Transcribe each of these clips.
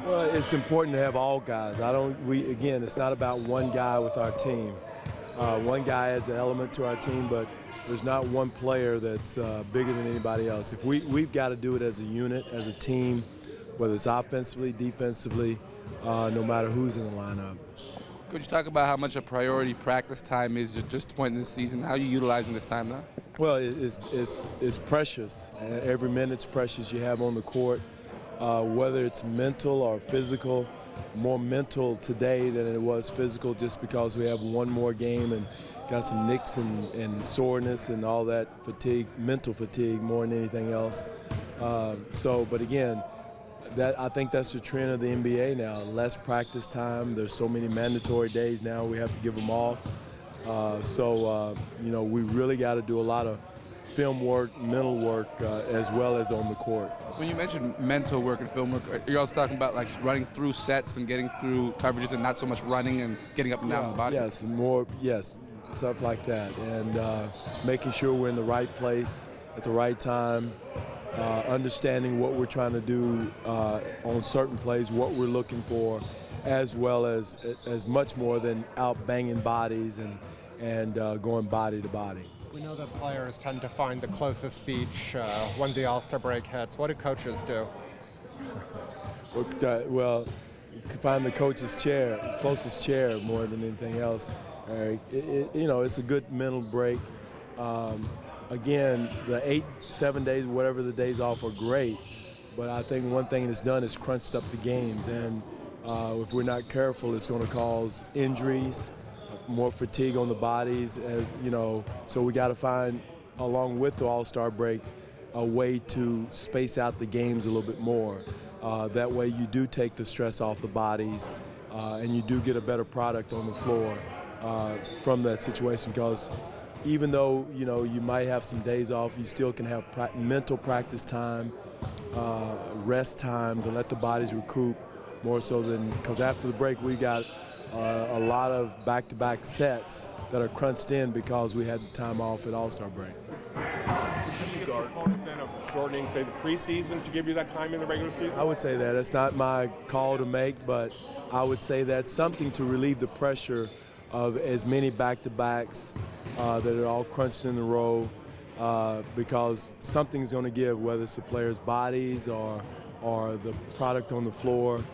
Well, it's important to have all guys. Again, it's not about one guy with our team. One guy adds an element to our team, but there's not one player that's bigger than anybody else. We've got to do it as a unit, as a team, whether it's offensively, defensively, no matter who's in the lineup. Could you talk about how much a priority practice time is at just the point in the season? How are you utilizing this time now? Well, it's precious. Every minute's precious you have on the court, whether it's mental or physical. More mental today than it was physical, just because we have one more game and got some nicks and soreness and all that fatigue, mental fatigue more than anything else. But again, I think that's the trend of the NBA now. Less practice time. There's so many mandatory days now. We have to give them off. We really got to do a lot of film work, mental work, as well as on the court. When you mentioned mental work and film work, are you also talking about like running through sets and getting through coverages and not so much running and getting up and down the body? Yes, stuff like that. And making sure we're in the right place at the right time, understanding what we're trying to do on certain plays, what we're looking for, as well as much more than out banging bodies and going body to body. We know that players tend to find the closest beach when the All-Star break hits. What do coaches do? Well, you can find the coach's chair, closest chair more than anything else. It's a good mental break. Again, the 7 days, whatever the days off, are great. But I think one thing it's done is crunched up the games. And if we're not careful, it's going to cause injuries, more fatigue on the bodies, so we got to find, along with the All-Star break, a way to space out the games a little bit more. That way you do take the stress off the bodies and you do get a better product on the floor from that situation, because even though you might have some days off, you still can have mental practice time, rest time to let the bodies recoup more so than, because after the break we got a lot of back-to-back sets that are crunched in because we had the time off at All-Star break. Should you guard then of shortening, say, the preseason to give you that time in the regular season? I would say that. It's not my call to make, but I would say that's something to relieve the pressure of as many back-to-backs that are all crunched in a row, because something's going to give, whether it's the players' bodies or the product on the floor.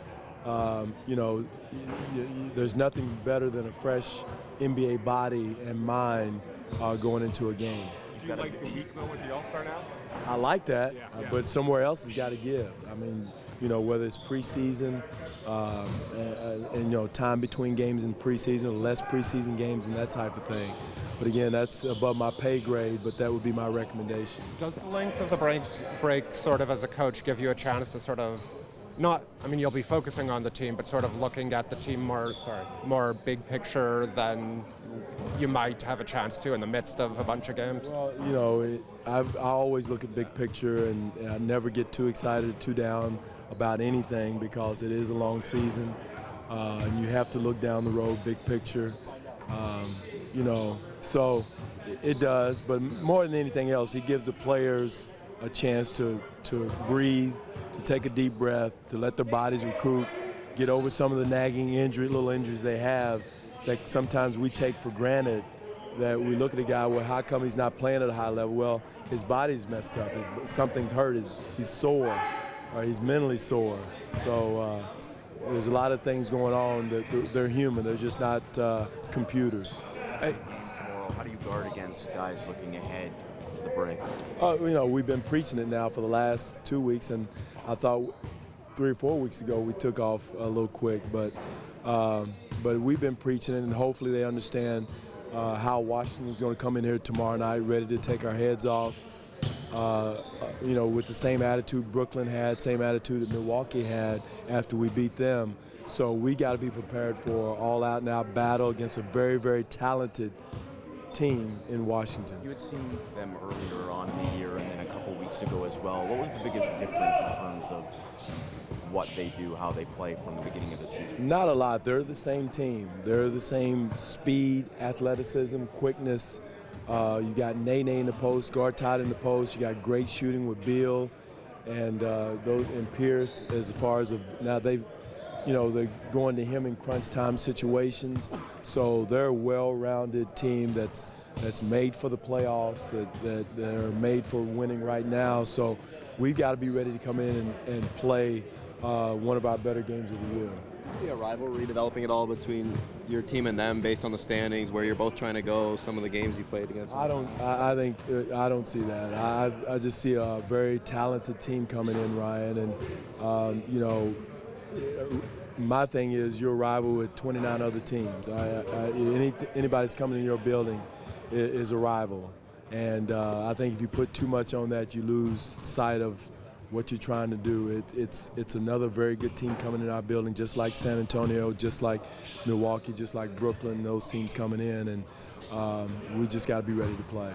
There's nothing better than a fresh NBA body and mind going into a game. Do you like the week, though, with the All-Star now? I like that, but somewhere else has got to give. I mean, whether it's preseason and time between games in preseason, or less preseason games and that type of thing. But again, that's above my pay grade, but that would be my recommendation. Does the length of the break sort of, as a coach, give you a chance to sort of you'll be focusing on the team, but sort of looking at the team more big picture than you might have a chance to in the midst of a bunch of games? Well, I always look at big picture, and I never get too excited or too down about anything, because it is a long season, and you have to look down the road, big picture. So it does, but more than anything else, it gives the players a chance to breathe, to take a deep breath, to let their bodies recoup, get over some of the nagging little injuries they have that sometimes we take for granted, that we look at a guy, well, how come he's not playing at a high level? Well, his body's messed up, something's hurt, he's sore, or he's mentally sore. So there's a lot of things going on that they're human, they're just not computers. How do you guard against guys looking ahead to the break? We've been preaching it now for the last 2 weeks, and I thought 3 or 4 weeks ago we took off a little quick, but we've been preaching it, and hopefully they understand how Washington's going to come in here tomorrow night ready to take our heads off, with the same attitude Brooklyn had, same attitude that Milwaukee had after we beat them. So we got to be prepared for all-out and out battle against a very, very talented team in Washington. You had seen them earlier on in the year and then a couple weeks ago as well. What was the biggest difference in terms of what they do, how they play from the beginning of the season? Not a lot. They're the same team. They're the same speed, athleticism, quickness. You got Nene in the post, Gartott in the post. You got great shooting with Beal and those and Pierce, as far as now they're going to him in crunch time situations, so they're a well-rounded team that's made for the playoffs, that are made for winning right now. So we've got to be ready to come in and play one of our better games of the year. Do you see a rivalry developing at all between your team and them based on the standings, where you're both trying to go, some of the games you played against them? I don't see that. I just see a very talented team coming in, Ryan, and my thing is you're a rival with 29 other teams. Anybody that's coming in your building is a rival, and I think if you put too much on that, you lose sight of what you're trying to do. It's another very good team coming in our building, just like San Antonio, just like Milwaukee, just like Brooklyn, those teams coming in, and we just got to be ready to play.